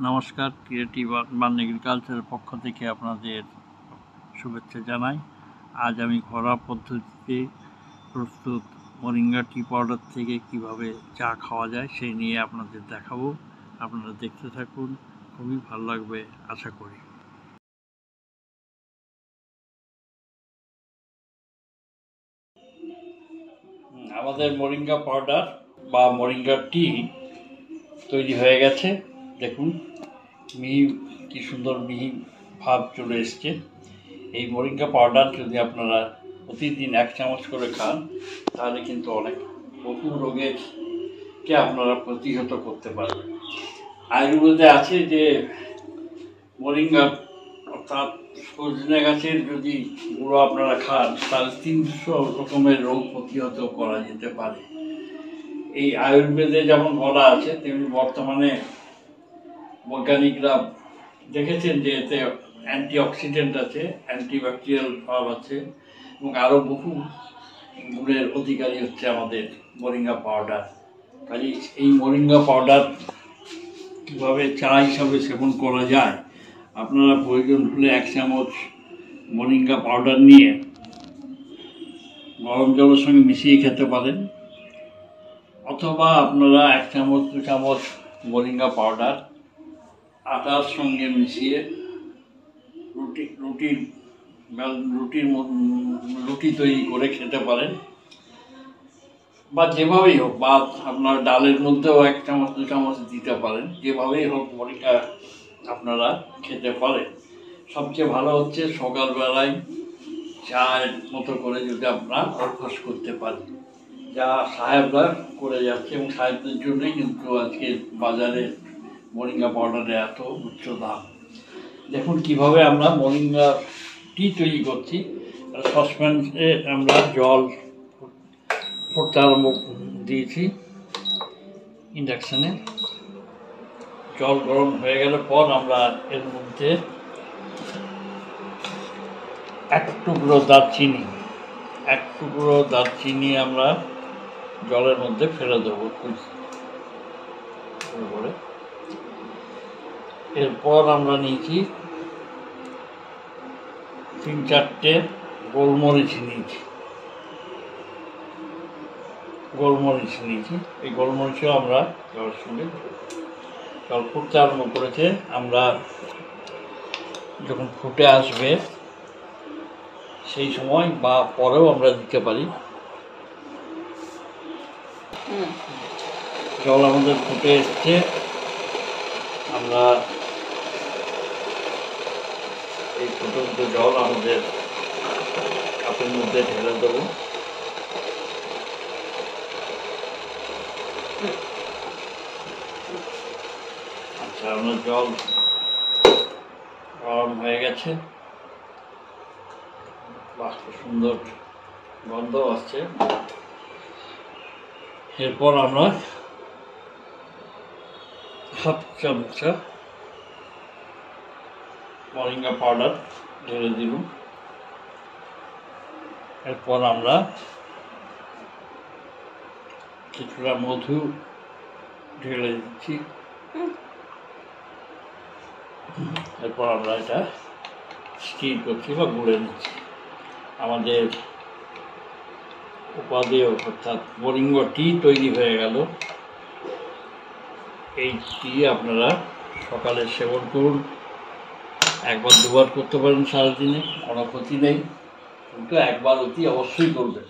নমস্কার, creative urban এগ্রিকালচারের পক্ষ থেকে আপনাদের শুভেচ্ছা জানাই। আজ আমি ঘরোয়া পদ্ধতিতে প্রস্তুত মোরিঙ্গা টি পাউডার থেকে কিভাবে চা খাওয়া যায় সেই নিয়ে আপনাদের দেখাবো। আপনারা দেখতে থাকুন, খুবই ভালো লাগবে আশা করি। আমাদের মোরিঙ্গা পাউডার বা মোরিঙ্গা টি তৈরি হয়ে গেছে। দেখুন মিহি, কি সুন্দর মিহি ভাব চলে এসছে। এই মোরিঙ্গা পাউডার যদি আপনারা প্রতিদিন 1 চামচ করে খান তাহলে কিন্তু বহু রোগেরকে আপনারা প্রতিহত করতে পারবেন। আয়ুর্বেদে আছে যে মোরিঙ্গা অর্থাৎ সজনে গাছের যদি গুঁড়ো আপনারা খান তাহলে 300 রকমের রোগ প্রতিহত করা যেতে পারে। এই আয়ুর্বেদে যেমন বলা আছে তেমনি বর্তমানে বৈজ্ঞানিকরা দেখেছেন যে এতে অ্যান্টিঅক্সিডেন্ট আছে, অ্যান্টিব্যাকটেরিয়াল ভাব আছে এবং আরও বহু গুণের অধিকারী হচ্ছে আমাদের মোরিঙ্গা পাউডার। কাজে এই মোরিঙ্গা পাউডার কীভাবে চা হিসাবে সেবন করা যায়, আপনারা প্রয়োজন হলে 1 চামচ মোরিঙ্গা পাউডার নিয়ে গরম জলের সঙ্গে মিশিয়ে খেতে পারেন, অথবা আপনারা 1 চামচ 2 চামচ মোরিঙ্গা পাউডার আটার সঙ্গে মিশিয়ে রুটি তৈরি করে খেতে পারেন, বা যেভাবেই হোক, বা আপনার ডালের মধ্যেও 1 চামচ 2 চামচ দিতে পারেন। যেভাবেই হোক মোরিঙ্গা আপনারা খেতে পারেন। সবচেয়ে ভালো হচ্ছে সকালবেলায় চায়ের মতো করে যদি আপনারা অভ্যাস করতে পারেন, যা সাহেবরা করে যাচ্ছে, এবং সাহেবদের জন্যই কিন্তু আজকে বাজারে মোরিঙ্গা পাউডারের এত উচ্চ দাম। দেখুন কিভাবে আমরা মোরিঙ্গা টি তৈরি করছি। সসপ্যানে আমরা জল ফুটতে আরম্ভ দিয়েছি। ইন্ডাকশানে জল গরম হয়ে গেলে পর আমরা এর মধ্যে 1 টুকরো দারচিনি আমরা জলের মধ্যে ফেলে দেবো করে। এরপর আমরা নিয়েছি 3-4টে গোলমরিচ নিয়েছি। এই গোলমরিচও আমরা জলের সঙ্গে জল ফুটতে আরম্ভ করেছে। আমরা যখন ফুটে আসবে সেই সময় বা পরেও আমরা দিতে পারি। জল আমাদের ফুটে এসছে, আমরা এই ফুটন্ত জল আমাদের কাপের মধ্যে ঢেলে দেবো। আচ্ছা, আমার জল গরম হয়ে গেছে, বাহ সুন্দর গন্ধ আসছে। এরপর আমরা 1/2 চামচ মোরিঙ্গা পাউডার ঢেলে দিলাম। এরপর আমরা কিছুটা মধু ঢেলে দিচ্ছি। এরপর আমরা এটা স্টির করছি বা গুলে নিচ্ছি। আমাদের উপাদেয় অর্থাৎ মোরিঙ্গা টি তৈরি হয়ে গেল। এই টি আপনারা সকালে সেবন করুন, 1-2 বার করতে পারেন সারাদিনে, কোনো ক্ষতি নেই, কিন্তু 1 বার অতি অবশ্যই করবেন।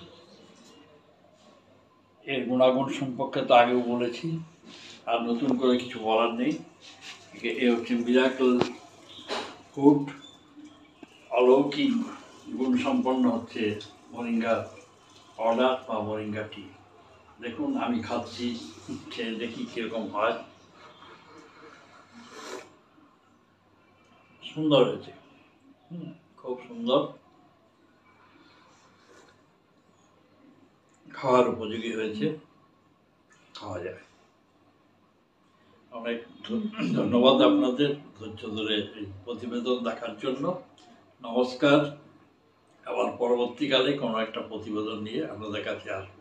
এর গুণাগুণ সম্পর্কে তো আগেও বলেছি, আর নতুন করে কিছু বলার নেই। এ হচ্ছে মিরাকল ফুড, অলৌকিক গুণসম্পন্ন হচ্ছে মোরিঙ্গা পাউডার বা মোরিঙ্গা টি। দেখুন আমি খাচ্ছি, খেয়ে দেখি কীরকম হয়। সুন্দর হয়েছে, খুব সুন্দর, খাওয়ার উপযোগী হয়েছে, খাওয়া যায়। অনেক ধন্যবাদ আপনাদের ধৈর্য ধরে এই প্রতিবেদন দেখার জন্য। নমস্কার। আবার পরবর্তীকালে কোনো একটা প্রতিবেদন নিয়ে আপনাদের কাছে আসবো।